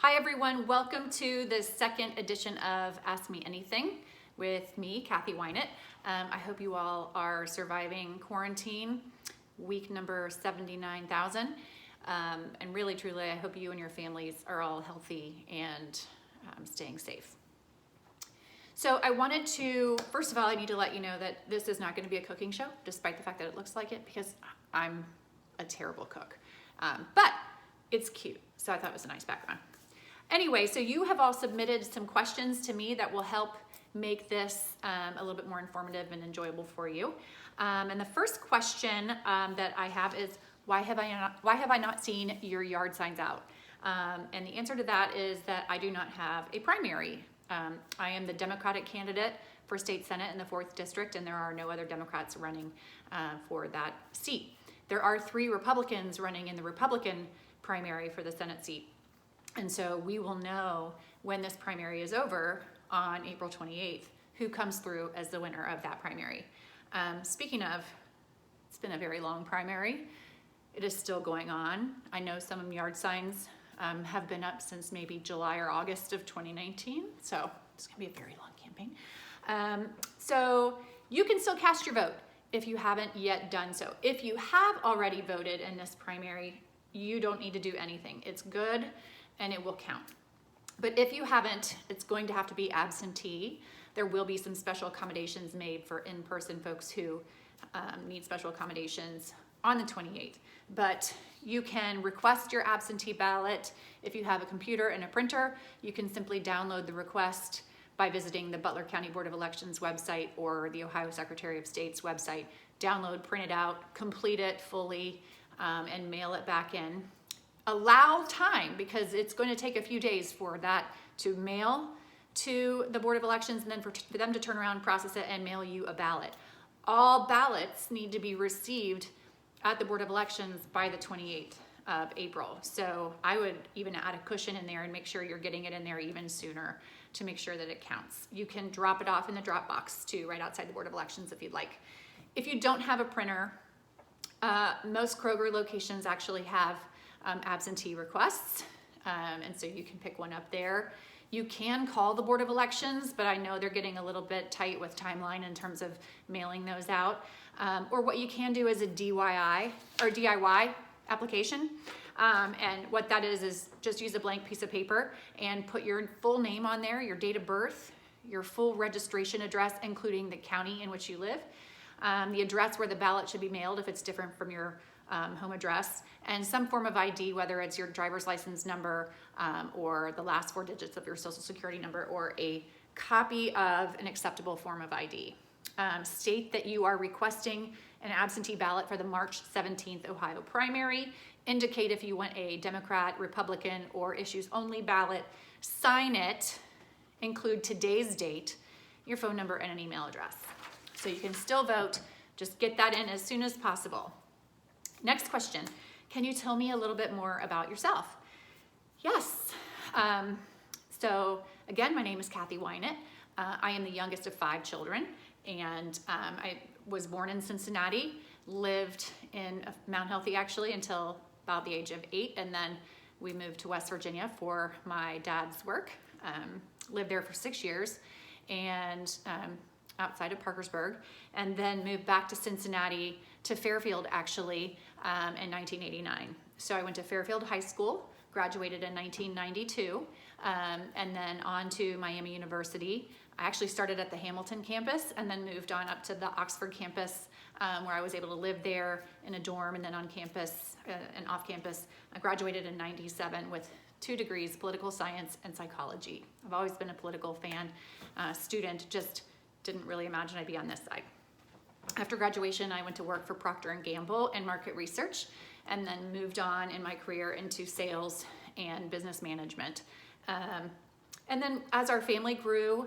Hi everyone, welcome to the second edition of Ask Me Anything with me, Kathy Wynett. I hope you all are surviving quarantine, week number 79,000. And really, truly, I hope you and your families are all healthy and staying safe. So I wanted to, first of all, I need to let you know that this is not going to be a cooking show, despite the fact that it looks like it, because I'm a terrible cook. But it's cute, so I thought it was a nice background. Anyway, so you have all submitted some questions to me that will help make this a little bit more informative and enjoyable for you. And the first question that I have is, why have I not seen your yard signs out? And the answer to that is that I do not have a primary. I am the Democratic candidate for state senate in the 4th district, and there are no other Democrats running for that seat. There are 3 Republicans running in the Republican primary for the Senate seat. And so we will know when this primary is over on April 28th who comes through as the winner of that primary. Speaking of, it's been a very long primary. It is still going on. I know some yard signs have been up since maybe July or August of 2019. So it's gonna be a very long campaign. So you can still cast your vote if you haven't yet done so. If you have already voted in this primary, you don't need to do anything. It's good and it will count. But if you haven't, it's going to have to be absentee. There will be some special accommodations made for in-person folks who need special accommodations on the 28th. But you can request your absentee ballot. If you have a computer and a printer, you can simply download the request by visiting the Butler County Board of Elections website or the Ohio Secretary of State's website. Download, print it out, complete it fully, and mail it back in. Allow time, because it's going to take a few days for that to mail to the Board of Elections and then for them to turn around, process it, and mail you a ballot. All ballots need to be received at the Board of Elections by the 28th of April. So I would even add a cushion in there and make sure you're getting it in there even sooner to make sure that it counts. You can drop it off in the drop box too, right outside the Board of Elections if you'd like. If you don't have a printer, most Kroger locations actually have absentee requests, and so you can pick one up there. You can call the Board of Elections, but I know they're getting a little bit tight with timeline in terms of mailing those out. Or what you can do is a DIY application. And what that is just use a blank piece of paper and put your full name on there, your date of birth, your full registration address, including the county in which you live, the address where the ballot should be mailed if it's different from your home address, and some form of ID, whether it's your driver's license number or the last 4 digits of your social security number, or a copy of an acceptable form of ID. State that you are requesting an absentee ballot for the March 17th Ohio primary. Indicate if you want a Democrat, Republican, or issues only ballot. Sign it. Include today's date, your phone number, and an email address. So you can still vote. Just get that in as soon as possible. Next question. Can you tell me a little bit more about yourself? Yes. So again, my name is Kathy Wynett. I am the youngest of 5 children, and I was born in Cincinnati, lived in Mount Healthy actually until about the age of 8, and then we moved to West Virginia for my dad's work. Lived there for 6 years, and outside of Parkersburg, and then moved back to Cincinnati, to Fairfield actually, in 1989. So I went to Fairfield High School, graduated in 1992, and then on to Miami University. I actually started at the Hamilton campus and then moved on up to the Oxford campus, where I was able to live there in a dorm and then on campus and off campus. I graduated in 97 with 2 degrees, political science and psychology. I've always been a political student, just didn't really imagine I'd be on this side. After graduation, I went to work for Procter & Gamble in market research, and then moved on in my career into sales and business management. And then as our family grew,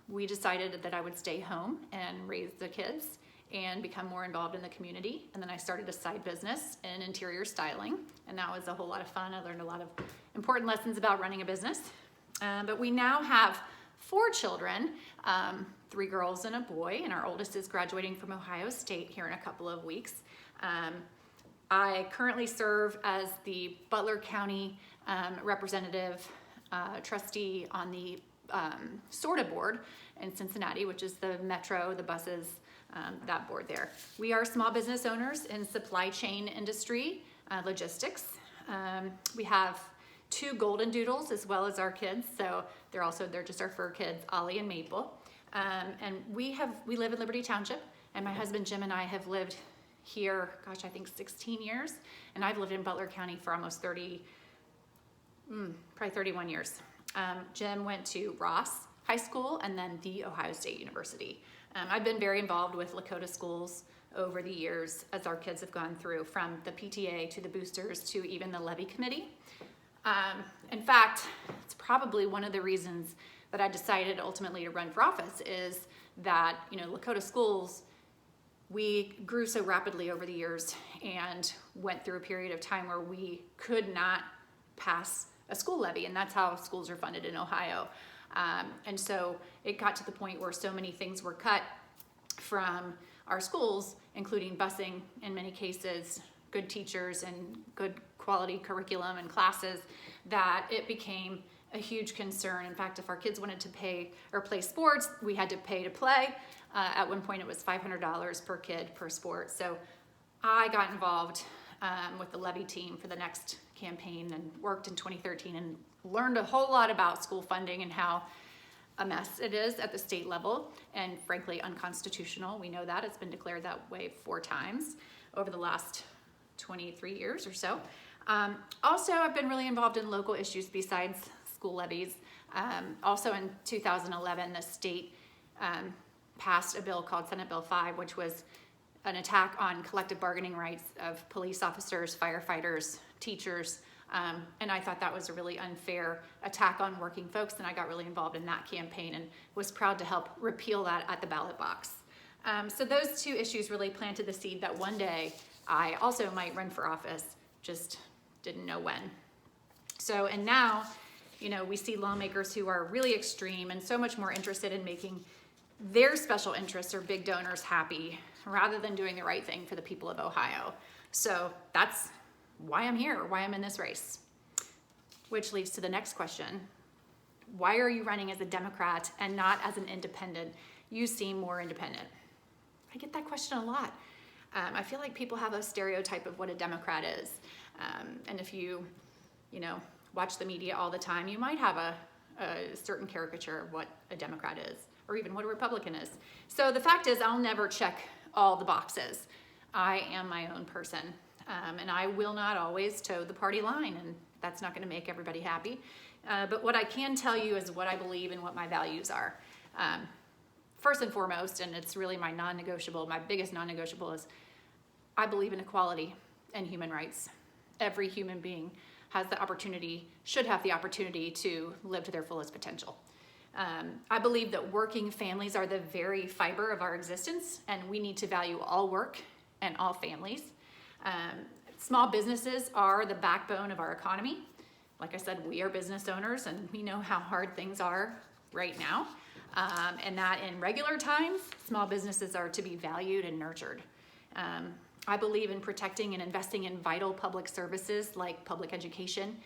we decided that I would stay home and raise the kids and become more involved in the community. And then I started a side business in interior styling, and that was a whole lot of fun. I learned a lot of important lessons about running a business. But we now have 4 children, 3 girls and a boy, and our oldest is graduating from Ohio State here in a couple of weeks. I currently serve as the Butler County representative, trustee on the SORTA board in Cincinnati, which is the metro, the buses, that board there. We are small business owners in supply chain industry, logistics. We have 2 golden doodles as well as our kids, so they're just our fur kids, Ollie and Maple. And we live in Liberty Township, and my husband Jim and I have lived here, gosh, I think 16 years, and I've lived in Butler County for almost probably 31 years. Jim went to Ross High School and then The Ohio State University. I've been very involved with Lakota schools over the years as our kids have gone through, from the PTA to the boosters to even the levy committee. In fact, it's probably one of the reasons that I decided ultimately to run for office is that, Lakota schools, we grew so rapidly over the years and went through a period of time where we could not pass a school levy, and that's how schools are funded in Ohio. And so it got to the point where so many things were cut from our schools, including busing in many cases, good teachers and good quality curriculum and classes, that it became a huge concern. In fact, if our kids wanted to pay or play sports, we had to pay to play. At one point it was $500 per kid per sport. So I got involved with the levy team for the next campaign and worked in 2013 and learned a whole lot about school funding and how a mess it is at the state level, and frankly unconstitutional. We know that it's been declared that way 4 times over the last 23 years or so. Also, I've been really involved in local issues besides school levies. Also in 2011, the state passed a bill called Senate Bill 5, which was an attack on collective bargaining rights of police officers, firefighters, teachers, and I thought that was a really unfair attack on working folks, and I got really involved in that campaign and was proud to help repeal that at the ballot box. So those 2 issues really planted the seed that one day I also might run for office, just didn't know when. So, and now, we see lawmakers who are really extreme and so much more interested in making their special interests or big donors happy rather than doing the right thing for the people of Ohio. So that's why I'm here, why I'm in this race. Which leads to the next question. Why are you running as a Democrat and not as an independent? You seem more independent. I get that question a lot. I feel like people have a stereotype of what a Democrat is. And if you watch the media all the time, you might have a certain caricature of what a Democrat is, or even what a Republican is. So the fact is, I'll never check all the boxes. I am my own person. And I will not always toe the party line, and that's not going to make everybody happy. But what I can tell you is what I believe and what my values are. First and foremost, and it's really my non-negotiable, my biggest non-negotiable is I believe in equality and human rights. Every human being has the opportunity, should have the opportunity to live to their fullest potential. I believe that working families are the very fiber of our existence, and we need to value all work and all families. Small businesses are the backbone of our economy. Like I said, we are business owners and we know how hard things are right now. And that in regular times, small businesses are to be valued and nurtured. I believe in protecting and investing in vital public services like public education,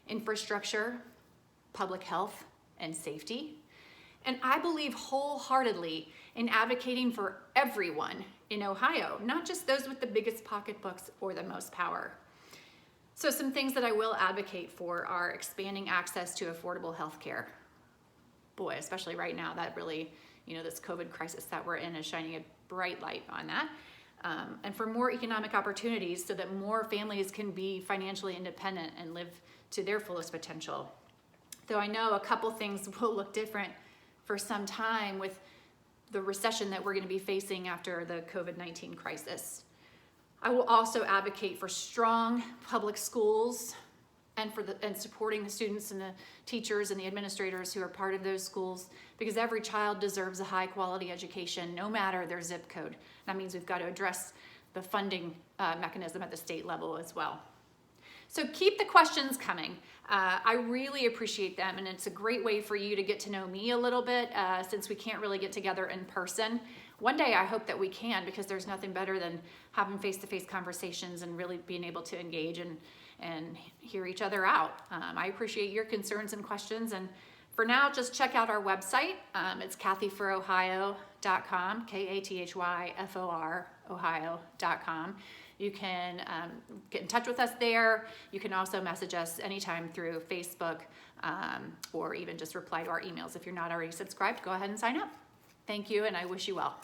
infrastructure, public health, and safety. And I believe wholeheartedly in advocating for everyone in Ohio, not just those with the biggest pocketbooks or the most power. So some things that I will advocate for are expanding access to affordable health care. Boy, especially right now, that really, this COVID crisis that we're in is shining a bright light on that. And for more economic opportunities so that more families can be financially independent and live to their fullest potential. Though I know a couple things will look different for some time with the recession that we're going to be facing after the COVID-19 crisis. I will also advocate for strong public schools and supporting the students and the teachers and the administrators who are part of those schools, because every child deserves a high quality education no matter their zip code. That means we've got to address the funding mechanism at the state level as well. So keep the questions coming. I really appreciate them, and it's a great way for you to get to know me a little bit since we can't really get together in person. One day I hope that we can, because there's nothing better than having face-to-face conversations and really being able to engage and hear each other out. I appreciate your concerns and questions. And for now, just check out our website. It's kathyforohio.com, KATHYFOR, Ohio.com. You can get in touch with us there. You can also message us anytime through Facebook, or even just reply to our emails. If you're not already subscribed, go ahead and sign up. Thank you, and I wish you well.